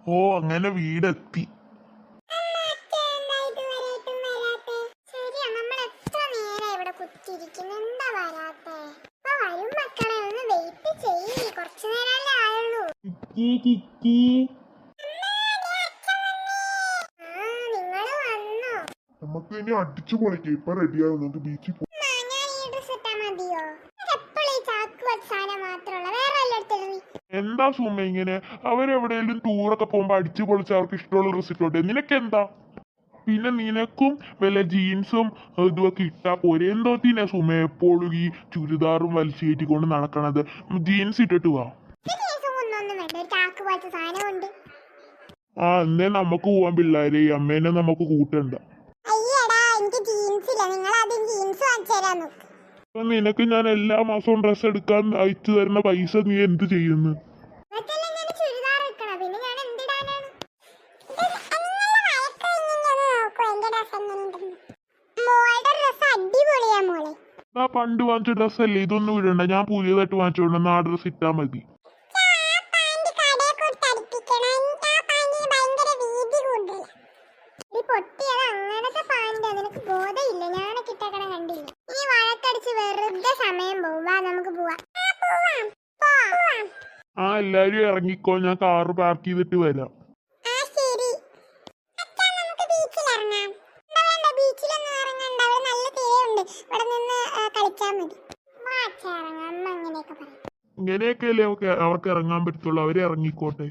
ഓ അങ്ങനെ വീടെത്തി. നമുക്ക് ഇനി അടിച്ചു പൊളിക്കാം. ഇപ്പൊ റെഡിയാവും, നമുക്ക് ബീച്ചിൽ പോകും. എന്താ സുമ ഇങ്ങനെ? അവരെവിടെയെങ്കിലും ടൂറൊക്കെ പോകുമ്പോ അടിച്ചു പൊളിച്ച് അവർക്ക് ഇഷ്ടമുള്ള ഡ്രസ് ഇട്ടോട്ടെ, നിനക്കെന്താ? പിന്നെ നിനക്കും വല്ല ജീൻസും ഇതുമൊക്കെ ഇട്ടാ പോരെ. എന്തോത്തിനാ സുമ എപ്പോഴും ഈ ചുരിദാറും വലിച്ചു കയറ്റിക്കൊണ്ട് നടക്കണത്? ജീൻസ് ഇട്ടിട്ട് വാ. ആ എന്നേ നമുക്ക് പോവാൻ പിള്ളേരെ, ഈ അമ്മേനെ നമുക്ക് കൂട്ടണ്ട. നിനക്ക് ഞാൻ എല്ലാ മാസവും ഡ്രസ് എടുക്കാൻ അയച്ചു തരുന്ന പൈസ നീ എന്ത് ചെയ്യുന്നു? ആ പണ്ട് വാങ്ങിച്ച ഡ്രസ് അല്ലേ, ഇതൊന്നും ഇടണ്ട. ഞാൻ പുതിയതായിട്ട് വാങ്ങിച്ചോണ്ട് ആ ഡ്രസ് ഇട്ടാ മതി. ആ എല്ലാരും ഇറങ്ങിക്കോ, ഞാൻ കാറ് പാർക്ക് ചെയ്തിട്ട് വരാം. ഇങ്ങനെയൊക്കെയല്ലേ അവർക്ക് ഇറങ്ങാൻ പറ്റത്തുള്ളൂ. അവരെ ഇറങ്ങിക്കോട്ടെ.